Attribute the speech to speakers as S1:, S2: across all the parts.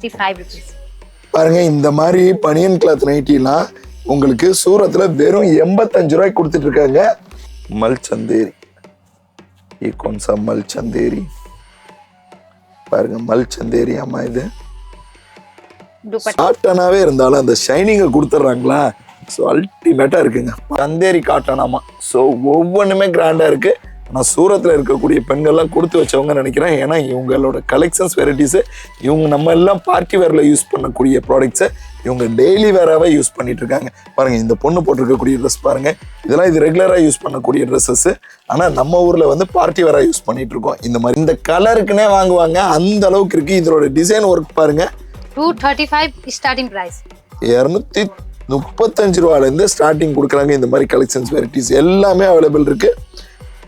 S1: 255 rupees.
S2: பாருங்க இந்த மாதிரி பனியன் கிளாத் நைட்டிலாம் உங்களுக்கு சூரத்துல வெறும் 85 ரூபாய்க்கு கொடுத்துட்டு இருக்காங்க. மல்சந்தேரி ஈகோன்சா மல்சந்தேரி பாருங்க, மல்சந்தேரி அம்மா இது காட்டனாவே இருந்தாலும் அந்த ஷைனிங்கை கொடுத்துட்றாங்களா, ஸோ அல்டிமேட்டா இருக்குங்க. சந்தேரி காட்டனாமா, ஸோ ஒவ்வொன்றுமே கிராண்டா இருக்கு. ஆனால் சூரத்தில் இருக்கக்கூடிய பெண்கள்லாம் கொடுத்து வச்சவங்க நினைக்கிறேன். ஏன்னா இவங்களோட கலெக்ஷன்ஸ் வெரைட்டிஸு இவங்க நம்ம எல்லாம் பார்ட்டி வேரில் யூஸ் பண்ணக்கூடிய ப்ராடக்ட்ஸை இவங்க டெய்லி வேராகவே யூஸ் பண்ணிட்டு இருக்காங்க. பாருங்க இந்த பொண்ணு போட்டிருக்கக்கூடிய ட்ரெஸ் பாருங்க, இதெல்லாம் இது ரெகுலராக யூஸ் பண்ணக்கூடிய ட்ரெஸ்ஸஸ். ஆனால் நம்ம ஊரில் வந்து பார்ட்டி வேராக யூஸ் பண்ணிட்டு இருக்கோம். இந்த மாதிரி இந்த கலருக்குன்னே வாங்குவாங்க, அந்த அளவுக்கு இருக்கு. இதோட டிசைன் ஒர்க் பாருங்க.
S1: 235 ஸ்டார்டிங் பிரைஸ்.
S2: 235 ரூபாயிலேருந்து ஸ்டார்டிங் கொடுக்குறாங்க. இந்த மாதிரி கலெக்ஷன்ஸ் வெரைட்டிஸ் எல்லாமே அவைலபிள் இருக்கு.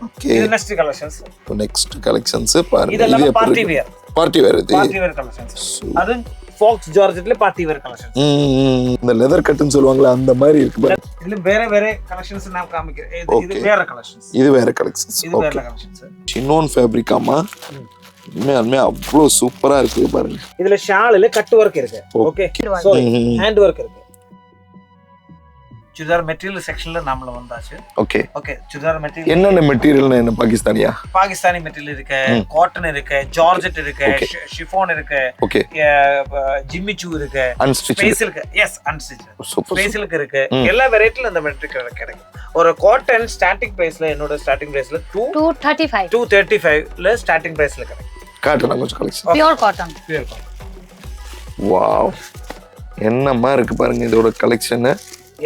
S2: ஓகே,
S3: இது நெக்ஸ்ட் கலெக்ஷன்ஸ்.
S2: நெக்ஸ்ட் கலெக்ஷன்ஸ் பாருங்க.
S3: இதெல்லாம் பார்ட்டி வேர்.
S2: பார்ட்டி வேர் இது.
S3: Party wear collections. அது ஃபாக்ஸ் ஜார்ஜெட்ல பார்ட்டி வேர் கலெக்ஷன்ஸ்.
S2: இந்த லெதர் கட்னு சொல்லுவாங்க அந்த மாதிரி இருக்கு பாருங்க.
S3: இதுல வேற வேற கலெக்ஷன்ஸ் நான் காமிக்கிறேன். இது வேற கலெக்ஷன்ஸ்.
S2: இது வேற கலெக்ஷன்ஸ்.
S3: இது வேற கலெக்ஷன்ஸ்.
S2: சினோன் ஃபேப்ரிக்காமா, உண்மையாலுமே அவ்வளோ சூப்பரா இருக்கு பாருங்க.
S3: இதுல ஷால்ல கட் ஒர்க் இருக்கு. ஓகே, சோ ஹேண்ட் ஒர்க் இருக்கு. சுடிதார் மெட்டீரியல் செக்ஷன்ல நாமல வந்தாச்சு.
S2: ஓகே
S3: ஓகே, சுடிதார் மெட்டீரியல்
S2: என்னென்ன மெட்டீரியல்னா என்ன? பாகிஸ்தானியா?
S3: பாகிஸ்தானி மெட்டீரியல் இருக்கு, காட்டன் இருக்கு, ஜார்ஜெட் இருக்கு, ஷிஃபான் இருக்கு,
S2: ஓகே,
S3: ஜிம்மி சூ இருக்கு,
S2: அன்ஸ்டிச்
S3: ஸ்பேஸ் இருக்கு. எஸ், அன்ஸ்டிச் ஸ்பேஸ் இருக்கு. எல்லா வெரைட்டில இந்த மெட்டீரியல் கிடைக்கும். ஒரு காட்டன் ஸ்டார்டிங் பிரைஸ்ல, என்னோட ஸ்டார்டிங் பிரைஸ்ல 235ல ஸ்டார்டிங் பிரைஸ்ல கிடைக்கும்.
S2: காட்டன் கொஞ்சம் கலெக்ஷன்,
S1: பியூர் காட்டன்.
S2: வாவ், என்னமா இருக்கு பாருங்க இதோட கலெக்ஷன்.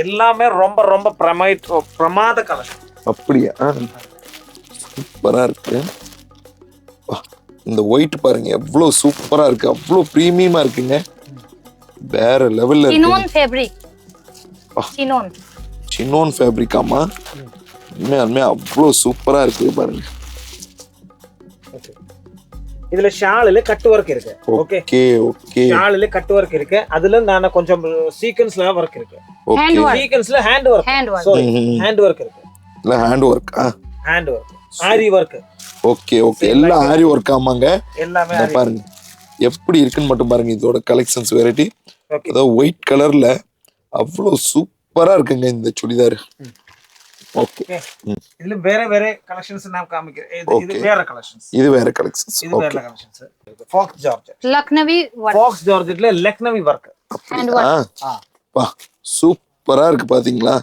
S3: எல்லாமே ரொம்ப ரொம்ப பிரமாத கலெக்ஷன்.
S2: அப்படியா? சூப்பரா இருக்கு. இந்த ஒயிட் பாருங்க எவ்வளவு சூப்பரா இருக்கு, அவ்வளவு பிரீமியமா இருக்குங்க. வேற லெவல்ல இருக்கு.
S1: சினோன் ஃபேப்ரிக்.
S2: சினோன் ஃபேப்ரிக்காமா, உண்மையாலுமே அவ்வளவு சூப்பரா இருக்கு பாருங்க.
S3: இதுல ஷால்ல கட் ஒர்க் இருக்கு. ஓகே
S2: ஓகே,
S3: ஷால்ல கட் ஒர்க் இருக்கு. அதுல நான் கொஞ்சம் சீக்வென்ஸ்ல ஒர்க் இருக்கு.
S1: Hand work.
S3: சீக்வென்ஸ்ல hand work. Sorry, hand work இருக்கு.
S2: இல்ல hand work.
S3: Hand work, aari work.
S2: Okay okay, எல்லாம் ஆரி ஒர்க். ஆமாங்க,
S3: எல்லாமே
S2: பாருங்க எப்படி இருக்குன்னு மட்டும் பாருங்க. இதோட கலெக்ஷன்ஸ் வெரைட்டி.
S3: ஓகே,
S2: அதாவது ஒயிட் கலர்ல அவ்வளவு சூப்பரா இருக்குங்க இந்த சுடிதார். ஓகே,
S3: இதுல வேற வேற கலெக்ஷன்ஸ் நான் காமிக்கிறேன். இது வேற கலெக்ஷன்ஸ்.
S2: இது வேற கலெக்ஷன்ஸ்.
S3: இது வேற collections. Faux georgette,
S1: Lucknowi work.
S3: Faux ஜார்ஜெட்ல லக்னவி வர்க்.
S1: Hand work.
S2: பா சூப்பரா இருக்கு பாத்தீங்களா?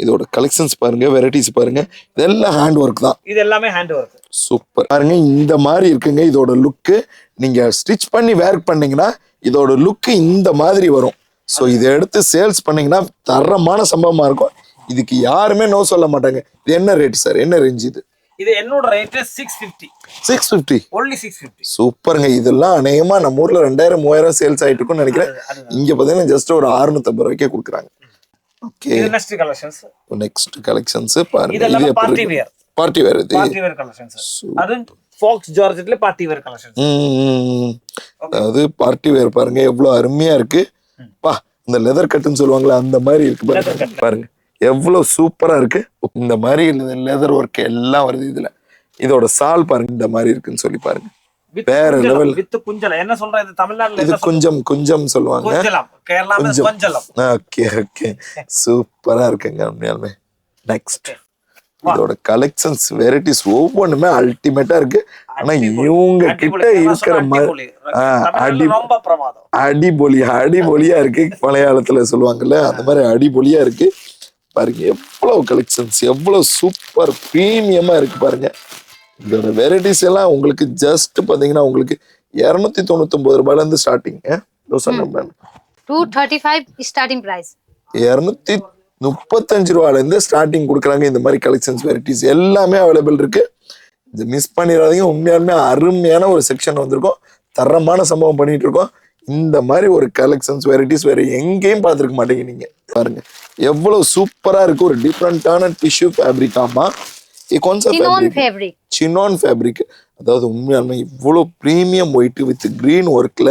S2: இதோட கலெக்ஷன்ஸ் பாருங்க, வெரைட்டிஸ் பாருங்க. இதெல்லாம் ஹேண்ட் ஒர்க் தான்.
S3: இது எல்லாமே ஹேண்ட் ஒர்க்.
S2: சூப்பர் பாருங்க, இந்த மாதிரி இருக்குங்க இதோட லுக். நீங்க ஸ்டிச் பண்ணி வேர் பண்ணீங்கன்னா இதோட லுக் இந்த மாதிரி வரும். சோ இதை எடுத்து சேல்ஸ் பண்ணீங்கன்னா தரமான சம்பவமா இருக்கும். இதுக்கு யாருமே நோ சொல்ல மாட்டாங்க. இது என்ன ரேட் சார்? என்ன ரேஞ்ச் இது?
S3: இது என்னோட ரேட் 650.
S2: 650
S3: only 650.
S2: சூப்பருங்க. இதெல்லாம் அநேகமா நம்ம ஊர்ல 2000 3000 சேல்ஸ் ஆயிட்டு இருக்கும்னு நினைக்கிறேன். இங்க பாத்தீங்கன்னா ஜஸ்ட் ஒரு 650 ரூபாய்க்கே கொடுக்குறாங்க. ஓகே,
S3: இது நெக்ஸ்ட் கலெக்ஷன்ஸ்.
S2: நெக்ஸ்ட் கலெக்ஷன்ஸ் பாருங்க.
S3: இதெல்லாம் பார்ட்டி வேர்.
S2: பார்ட்டி வேர் இது.
S3: Party wear collections. அது ஃபாக்ஸ் ஜார்ஜெட்ல பார்ட்டி வேர் கலெக்ஷன்ஸ்.
S2: அதாவது பார்ட்டி வேர் பாருங்க எவ்வளவு அருமையா இருக்கு. பா இந்த லெதர் கட்னு சொல்லுவாங்களா அந்த மாதிரி இருக்கு பாருங்க. பாருங்க எவ்வளவு சூப்பரா இருக்கு. இந்த மாதிரி லெதர் ஒர்க் எல்லாம் வருது இதுல. இதோட சால் பாருங்க இந்த மாதிரி இருக்குன்னு சொல்லி பாருங்க. வேற லெவல்.
S3: வித் குஞ்சலம் என்ன சொல்றது? இது தமிழ்நாட்டுல
S2: இது கொஞ்சம் சொல்லுவாங்க.
S3: குஞ்சலம், கேரளால குஞ்சலம்.
S2: ஓகே ஓகே, சூப்பரா இருக்குங்க உண்மையாலுமே. நெக்ஸ்ட் இதோட கலெக்ஷன்ஸ் வெரைட்டிஸ் ஒவ்வொன்றுமே அல்டிமேட்டா இருக்கு. ஆனா இவங்க கிட்ட இருக்கிற மாதிரி அடிபொலியா இருக்கு. மலையாளத்துல சொல்லுவாங்கல்ல அந்த மாதிரி அடிபொலியா இருக்கு பாருங்க. எவ்வளவு கலெக்ஷன்ஸ், எவ்வளவு சூப்பர் பிரீமியமா இருக்கு பாருங்க. இதோட வெரைட்டிஸ் எல்லாம் உங்களுக்கு ஜஸ்ட் பாத்தீங்கன்னா உங்களுக்கு 299 ரூபாயில இருந்து ஸ்டார்டிங்.
S1: 235 starting price.
S2: 235 ரூபாயில இருந்து ஸ்டார்டிங் கொடுக்குறாங்க. இந்த மாதிரி கலெக்ஷன்ஸ் வெரைட்டிஸ் எல்லாமே அவைலபிள் இருக்கு. இது மிஸ் பண்ணிடாதீங்க. உண்மையாலுமே அருமையான ஒரு செக்ஷன் வந்திருக்கோம். தரமான சம்பவம் பண்ணிட்டு இருக்கோம். இந்த மாதிரி ஒரு கலெக்ஷன்ஸ் வெரைட்டிஸ் வேற எங்கேயும் பார்த்துருக்க மாட்டீங்க நீங்க. பாருங்க எவ்வளவு சூப்பரா இருக்கு. ஒரு டிஃப்ரெண்டான டிஷ்யூ ஃபேப்ரிக். ஆமா, சினோன் ஃபேப்ரிக். அதாவது உண்மையாலுமே இவ்வளவு பிரீமியம் ஒயிட் வித் கிரீன் ஒர்க்ல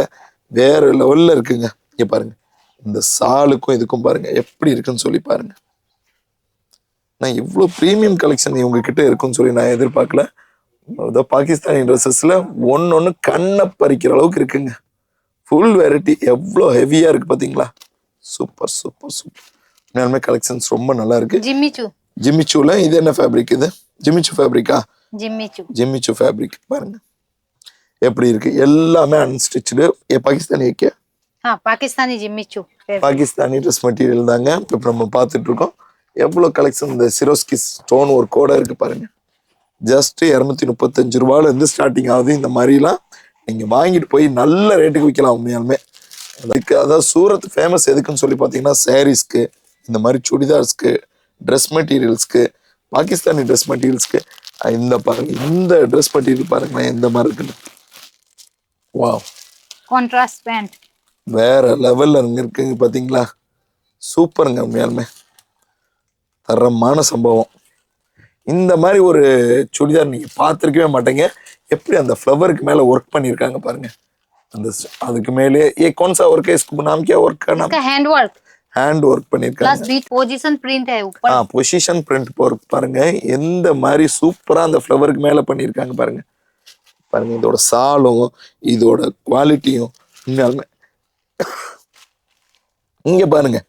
S2: வேற லெவல்ல இருக்குங்க. இங்க பாருங்க இந்த சாலுக்கும் இதுக்கும் பாருங்க எப்படி இருக்குன்னு சொல்லி பாருங்க. நான் இவ்வளவு பிரீமியம் கலெக்ஷன் இவங்க கிட்ட இருக்குன்னு சொல்லி நான் எதிர்பார்க்கல. பாகிஸ்தானி ட்ரெஸ்ஸஸ்ல ஒன்னொன்னு கண்ணை பறிக்கிற அளவுக்கு இருக்குங்க. ஃபுல் வெரைட்டி எவ்வளோ ஹெவியா இருக்கு பாத்தீங்களா? Super super super. உண்மையாலுமே கலெக்ஷன்ஸ் ரொம்ப நல்லா இருக்கு.
S1: ஜிம்மிச்சூ.
S2: ஜிம்மிச்சூல இது என்ன ஃபேப்ரிக்? இது ஜிம்மிச்சூ ஃபேப்ரிக்கா?
S1: ஜிம்மிச்சூ.
S2: ஜிம்மிச்சூ ஃபேப்ரிக் பாருங்க எப்படி இருக்கு. எல்லாமே அன்ஸ்டிச்சு. பாகிஸ்தானி வைக்க
S1: பாகிஸ்தானி ஜிம்மிச்சூ.
S2: பாகிஸ்தானி ட்ரெஸ் மெட்டீரியல் தாங்க இப்போ நம்ம பார்த்துட்டு இருக்கோம். எவ்வளோ கலெக்ஷன். இந்த சிரோஸ்கி ஸ்டோன் ஒரு கோட இருக்கு பாருங்க. ஜஸ்ட் 235 ரூபாயில இருந்து ஸ்டார்டிங் ஆகுது. இந்த மாதிரிலாம் நீங்க வாங்கிட்டு போய் நல்ல ரேட்டுக்கு விற்கலாம் உண்மையாலுமே. அதுக்கு அதாவது சூரத் ஃபேமஸ் எதுக்குன்னு சொல்லி பார்த்தீங்கன்னா சாரீஸ்க்கு, இந்த மாதிரி சுடிதார்ஸ்க்கு, ட்ரெஸ் மெட்டீரியல்ஸ்க்கு, பாகிஸ்தானி ட்ரெஸ் மெட்டீரியல்ஸ்க்கு. இந்த பாருங்க, இந்த ட்ரெஸ் மெட்டீரியல் பாருங்களேன் எந்த மாதிரி இருக்குன்னு. வாவ்,
S1: கான்ட்ராஸ்ட் பேண்ட்
S2: வேற லெவல்ல இருக்குங்க பாத்தீங்களா? சூப்பருங்க உண்மையாலுமே தரமான சம்பவம். இந்த மாதிரி ஒரு சுடிதார் நீங்க பார்த்துருக்கவே மாட்டீங்க. எப்படி அந்த ஃப்ளவருக்கு மேல ஒர்க் பண்ணியிருக்காங்க பாருங்க. அந்த அதுக்கு மேலே ये कौन सा वर्क है? इसको नाम क्या वर्क का नाम?
S1: इसका हैंड वर्क
S2: பண்ணிருக்காங்க.
S1: प्लस बीट पोजीशन प्रिंट है ऊपर.
S2: பொசிஷன் பிரிண்ட் ஒர்க் பாருங்க. எந்த மாதிரி சூப்பரா அந்த ஃப்ளவருக்கு மேல பண்ணியிருக்காங்க பாருங்க. பாருங்க இதோட சாலும் இதோட குவாலிட்டியும் உண்மையாலுமே. இங்க பாருங்க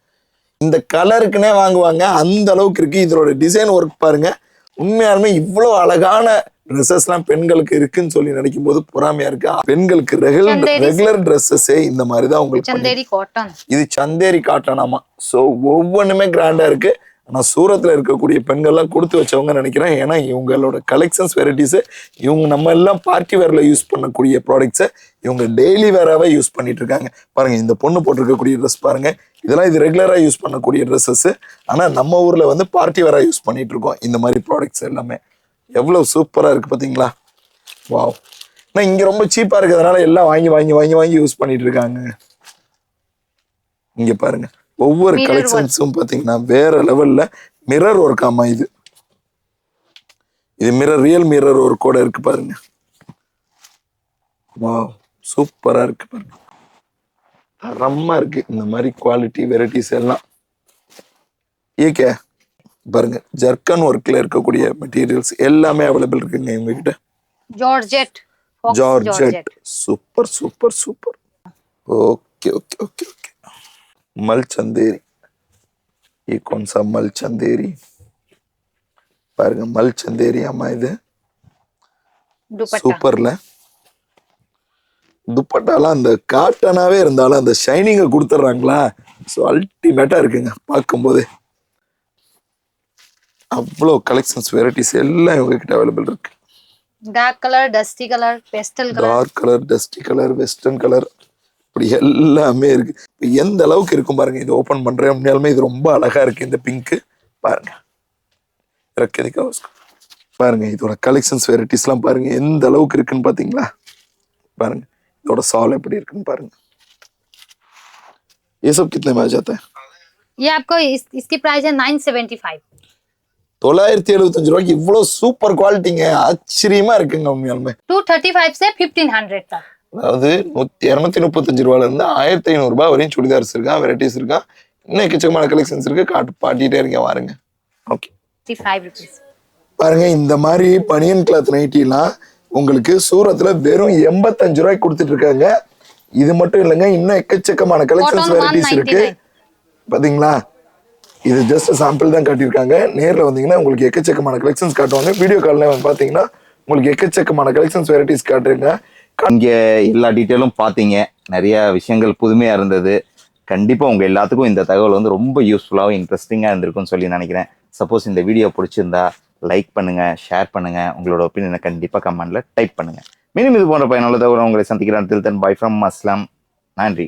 S2: இந்த கலருக்குனே வாங்குவாங்க அந்த அளவுக்கு இருக்கு. இதோட டிசைன் ஒர்க் பாருங்க. உண்மையாலுமே இவ்வளவு அழகான ட்ரெஸ்ஸஸ் எல்லாம் பெண்களுக்கு இருக்குன்னு சொல்லி நினைக்கும் போது பொறாமையா இருக்கு. பெண்களுக்கு ரெகுலர் ட்ரெஸ்ஸஸே இந்த மாதிரி தான் உங்களுக்கு.
S1: சந்தேரி காட்டன்.
S2: இது சந்தேரி காட்டன். ஆமா. ஸோ ஒவ்வொன்றுமே கிராண்டா இருக்கு. ஆனா சூரத்ல இருக்கக்கூடிய பெண்கள்லாம் கொடுத்து வச்சவங்க நினைக்கிறேன். ஏன்னா இவங்களோட கலெக்ஷன்ஸ் வெரைட்டிஸ் இவங்க நம்ம எல்லாம் பார்ட்டி வேர்ல யூஸ் பண்ணக்கூடிய ப்ராடக்ட்ஸை இவங்க டெய்லி வேராவே யூஸ் பண்ணிட்டு இருக்காங்க. பாருங்க இந்த பொண்ணு போட்டிருக்கக்கூடிய ட்ரெஸ் பாருங்க. இதெல்லாம் இது ரெகுலரா யூஸ் பண்ணக்கூடிய ட்ரெஸ்ஸஸ். ஆனா நம்ம ஊர்ல வந்து பார்ட்டி வேரா யூஸ் பண்ணிட்டு இருக்கோம். இந்த மாதிரி ப்ராடக்ட்ஸ் எல்லாமே எவ்வளவு சூப்பரா இருக்கு பாத்தீங்களா? வாவ். நான் இங்க ரொம்ப சீப்பா இருக்கிறதுனால எல்லாம் வாங்கி வாங்கி வாங்கி வாங்கி யூஸ் பண்ணிட்டு இருக்காங்க. இங்க பாருங்க ஒவ்வொரு கலெக்ஷன்ஸும் பாத்தீங்கன்னா வேற லெவல்ல மிரர் ஒர்க். ஆமா இது மிரர், ரியல் மிரர் ஒர்க் கூட இருக்கு பாருங்க. வாவ் சூப்பரா இருக்கு பாருங்க. தரமா இருக்கு இந்த மாதிரி குவாலிட்டி வெரைட்டிஸ் எல்லாம். ஏகே பாருங்க ஜர்க்கன் ஒர்க்ல இருக்கக்கூடிய மெட்டீரியல்ஸ் எல்லாமே அவைலபிள் இருக்குங்க இவங்க கிட்ட. Georgette super super super. Okay okay okay okay. मल चंदेरी, ये कौन सा मल चंदेरी? பாருங்க மல் சந்தேரி. அம்மா இது சூப்பர்ல. துப்பட்டாலாம் அந்த காட்டனாவே இருந்தாலும் அந்த ஷைனிங்கை கொடுத்துட்றாங்களா? ஸோ அல்டிமேட்டா இருக்குங்க பார்க்கும்போது. அவ்வளோ கலெக்ஷன்ஸ் வெரைட்டிஸ் எல்லாம் இவங்க கிட்ட அவைலபிள் இருக்கு.
S1: Dark colour, dusty colour, pastel colour,
S2: dark colour, dusty colour, western colour, இப்படி எல்லாமே இருக்கு. எந்த அளவுக்கு இருக்கும் பாருங்க. இது ஓபன் பண்றேன் உண்மையாலுமே இது ரொம்ப அழகா இருக்கு. இந்த பிங்க் பாருங்க. பாருங்க இதோட கலெக்ஷன்ஸ் வெரைட்டிஸ் எல்லாம் பாருங்க எந்த அளவுக்கு இருக்குன்னு பாத்தீங்களா? பாருங்க இதோட சால் எப்படி இருக்குன்னு பாருங்க. ये सब कितने में आ जाता है?
S1: ये आपको इसकी प्राइस है 975.
S2: 975 ரூபாய்க்கு இவ்வளவு சூப்பர் குவாலிட்டிங்க. ஆச்சரியமா இருக்குங்க உண்மையாலுமே.
S1: 235 से 1500 तक.
S2: அதாவது 235 ரூபாயில இருந்து 1500 ரூபாய் வரையும் சுடிதார்ஸ் இருக்கா, வெரைட்டிஸ் இருக்கா. இன்னும் எக்கச்சக்கமான கலெக்ஷன்ஸ் இருக்கு. பாட்டிட்டே இருக்க வாருங்க. Okay
S1: 55 rupees.
S2: பாருங்க இந்த மாதிரி பனியன் கிளாத் நைட்டிலாம் உங்களுக்கு சூரத்ல வெறும் 85 ரூபாய்க்கு கொடுத்துட்டு இருக்காங்க. இது மட்டும் இல்லைங்க, இன்னும் எக்கச்சக்கமான கலெக்ஷன்ஸ் வெரைட்டிஸ் இருக்கு பாத்தீங்களா? இது ஜஸ்ட் சாம்பிள் தான் காட்டியிருக்காங்க. நேரில் வந்தீங்கன்னா உங்களுக்கு எக்கச்சக்கமான கலெக்ஷன்ஸ் காட்டுவாங்க. வீடியோ கால்ல பார்த்தீங்கன்னா உங்களுக்கு எக்கச்சக்கமான கலெக்ஷன்ஸ் வெரைட்டிஸ் காட்டுறீங்க.
S4: இங்கே எல்லா டீட்டெயிலும் பார்த்தீங்க. நிறைய விஷயங்கள் புதுமையாக இருந்தது. கண்டிப்பாக உங்கள் எல்லாத்துக்கும் இந்த தகவல் வந்து ரொம்ப யூஸ்ஃபுல்லாகவும் இன்ட்ரெஸ்டிங்காக இருந்திருக்கும்னு சொல்லி நினைக்கிறேன். சப்போஸ் இந்த வீடியோ பிடிச்சிருந்தா லைக் பண்ணுங்கள், ஷேர் பண்ணுங்கள், உங்களோட ஒப்பீனியனை கண்டிப்பாக கமெண்ட்டில் டைப் பண்ணுங்கள். மீண்டும் இது போன்ற பயனுள்ள தகவல் உங்களை சந்திக்கிறேன். பை ஃப்ரம் அஸ்லாம். நன்றி.